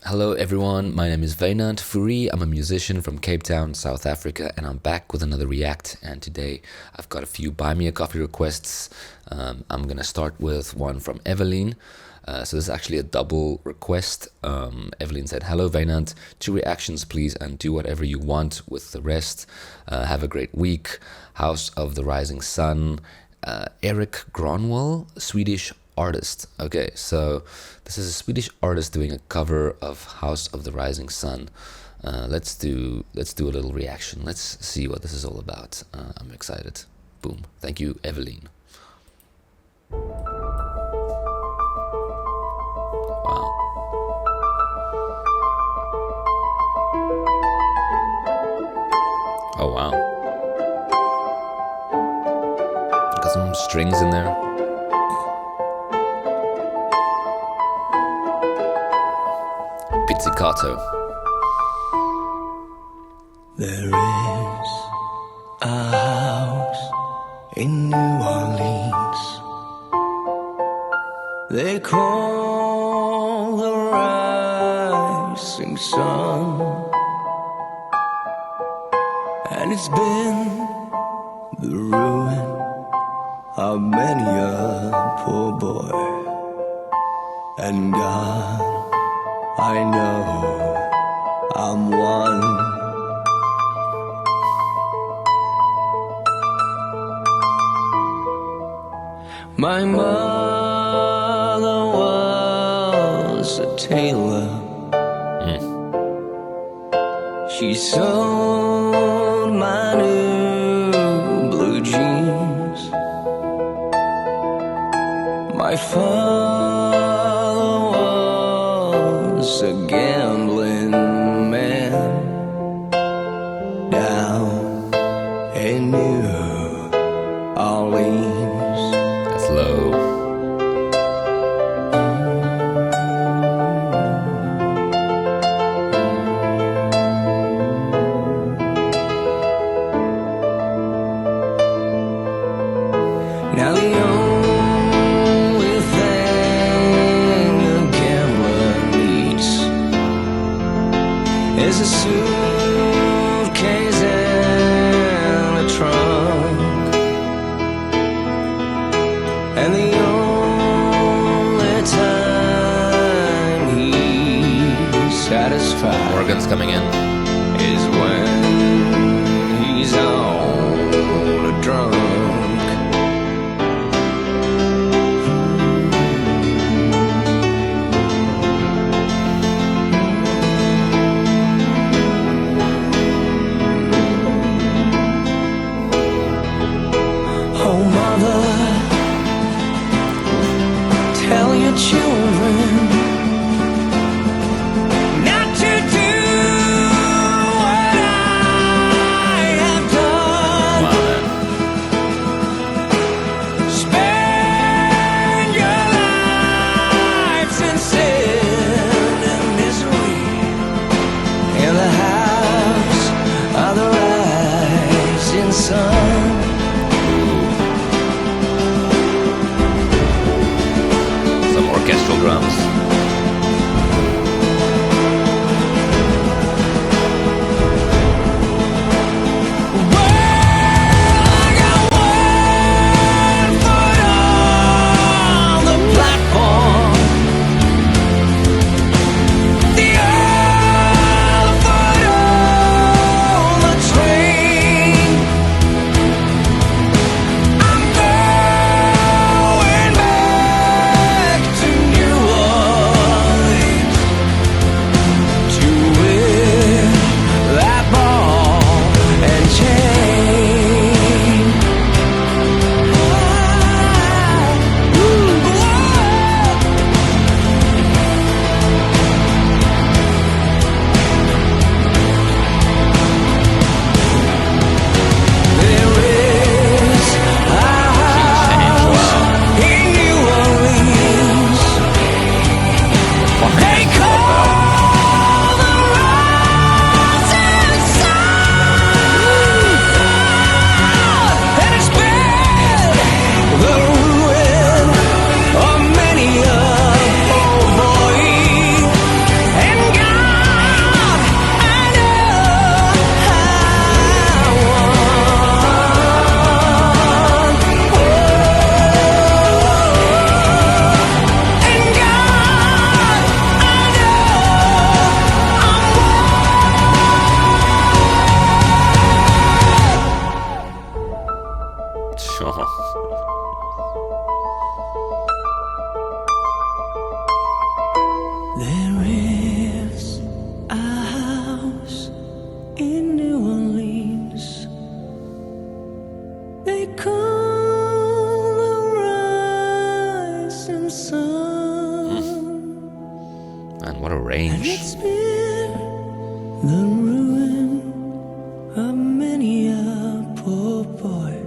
Hello everyone, my name is Vainant Furi. I'm a musician from Cape Town, South Africa, and I'm back with another React. And today I've got a few Buy Me a Coffee requests. I'm gonna start with one from Evelyn. So this is actually a double request. Evelyn said, "Hello Vainant, 2 reactions please, and do whatever you want with the rest. Have a great week. House of the Rising Sun, Erik Grönwall, Swedish artist." Okay, so this is a Swedish artist doing a cover of House of the Rising Sun. Let's do a little reaction. Let's see what this is all about. I'm excited. Boom. Thank you, Evelyn. Wow. Oh wow. Got some strings in there. Pizzicato. There is a house in New Orleans they call the Rising Sun, and it's been the ruin of many a poor boy, and God, I know I'm one. My mother was a tailor. She sewed my new blue jeans. My father was a gambling man down in New Orleans. That's low. Now the only thing a gambler needs is a suitcase and a trunk, and the only time he's satisfied Organs coming in. is when he's on a drunk. Oh mother, tell your children not to do And it's been the ruin of many a poor boy.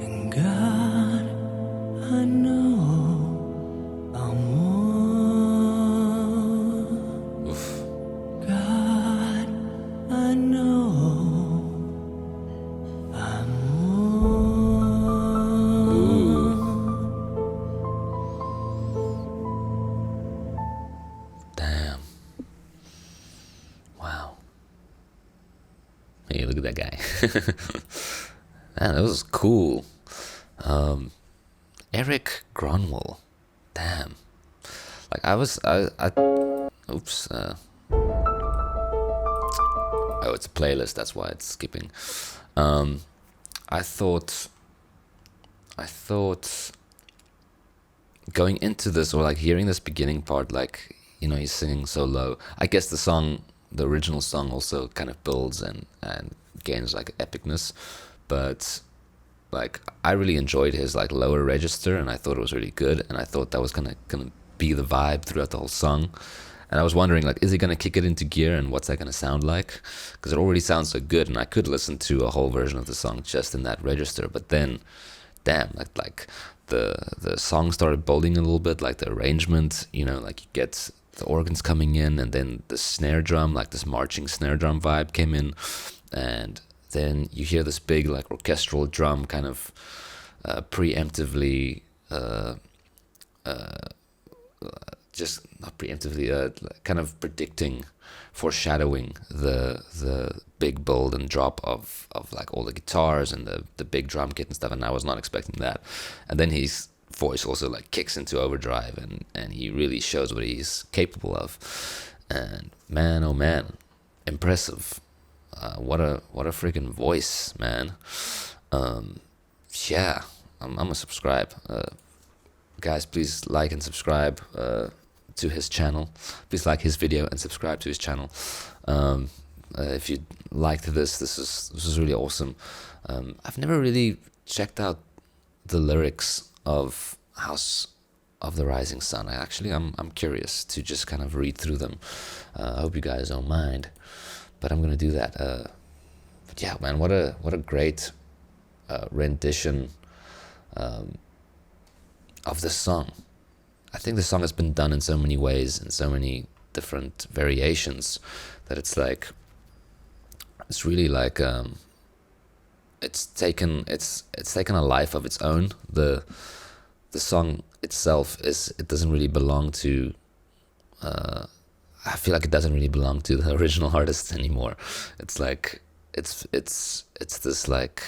And God, I know I'm one. Oof. God, I know I'm Damn. Wow. Hey, look at that guy. Man, that was cool. Erik Grönwall. Damn. Like oops. Oh, it's a playlist, that's why it's skipping. I thought going into this, or like hearing this beginning part, like, you know, he's singing so low. I guess the original song also kind of builds and gains like epicness, but like I really enjoyed his like lower register, and I thought it was really good, and I thought that was gonna be the vibe throughout the whole song. And I was wondering, like, is he gonna kick it into gear, and what's that gonna sound like? Because it already sounds so good, and I could listen to a whole version of the song just in that register. But then, damn, like the song started building a little bit, like the arrangement, you know, like you get the organs coming in, and then the snare drum, like this marching snare drum vibe came in, and then you hear this big like orchestral drum kind of preemptively just not preemptively, kind of predicting, foreshadowing the big build and drop of like all the guitars and the big drum kit and stuff, and I was not expecting that. And then his voice also like kicks into overdrive, and he really shows what he's capable of. And man, oh man, impressive. What a freaking voice, man. Yeah, I'm gonna subscribe. Guys, please like and subscribe to his channel. Please like his video and subscribe to his channel. If you liked this is really awesome. I've never really checked out the lyrics of House of the Rising Sun. I'm curious to just kind of read through them. I hope you guys don't mind, but I'm gonna do that. But yeah, man, what a great rendition of this song. I think the song has been done in so many ways, in so many different variations, that it's like, it's really like it's taken a life of its own. The song itself it doesn't really belong to I feel like it doesn't really belong to the original artist anymore. It's like it's this like,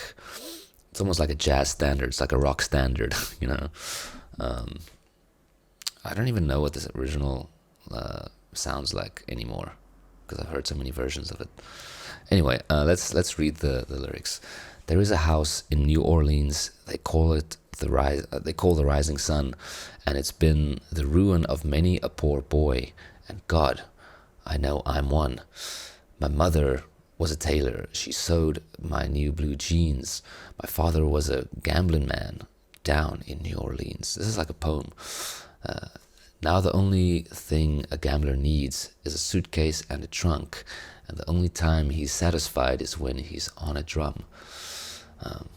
it's almost like a jazz standard. It's like a rock standard, you know. I don't even know what this original sounds like anymore, because I've heard so many versions of it. Anyway, let's read the lyrics. There is a house in New Orleans. They call the Rising Sun, and it's been the ruin of many a poor boy. And God, I know I'm one. My mother was a tailor. She sewed my new blue jeans. My father was a gambling man down in New Orleans. This is like a poem. Now the only thing a gambler needs is a suitcase and a trunk, and the only time he's satisfied is when he's on a drum.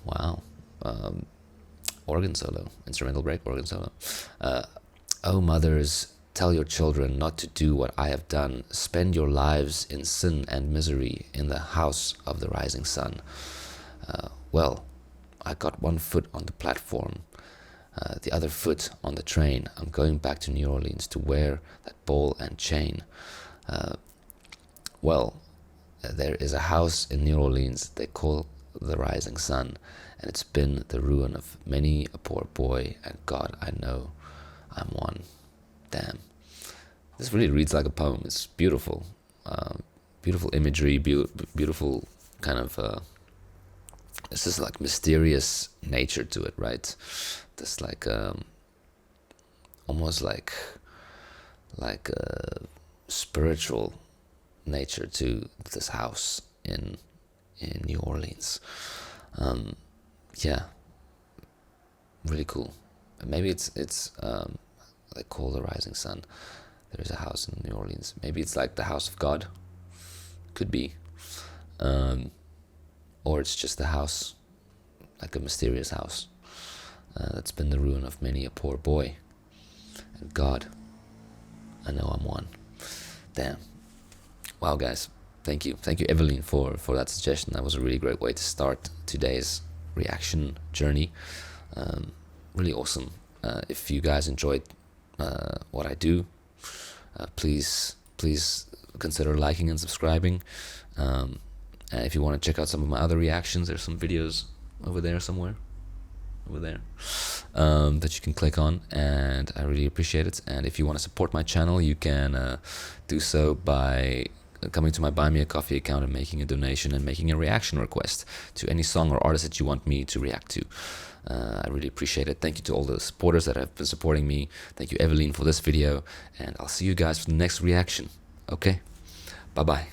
Wow. Organ solo, instrumental break, organ solo. Oh mothers, tell your children not to do what I have done. Spend your lives in sin and misery in the house of the rising sun. Well, I got one foot on the platform, the other foot on the train. I'm going back to New Orleans to wear that ball and chain. There is a house in New Orleans they call the Rising Sun, and it's been the ruin of many a poor boy, and God, I know I'm one. Damn. This really reads like a poem. It's beautiful. Beautiful imagery, beautiful kind of... This is like mysterious nature to it, right? This like almost like a spiritual nature to this house in New Orleans. Yeah, really cool. Maybe it's they call the Rising Sun. There's a house in New Orleans. Maybe it's like the house of God. Could be. Or it's just a house, like a mysterious house, that's been the ruin of many a poor boy. And God, I know I'm one. Damn. Wow, guys. Thank you. Thank you, Evelyn, for that suggestion. That was a really great way to start today's reaction journey. Really awesome. If you guys enjoyed what I do, please consider liking and subscribing. If you want to check out some of my other reactions, there's some videos over there somewhere, that you can click on, and I really appreciate it. And if you want to support my channel, you can do so by coming to my Buy Me a Coffee account and making a donation and making a reaction request to any song or artist that you want me to react to. I really appreciate it. Thank you to all the supporters that have been supporting me. Thank you, Evelyn, for this video, and I'll see you guys for the next reaction. Okay, bye bye.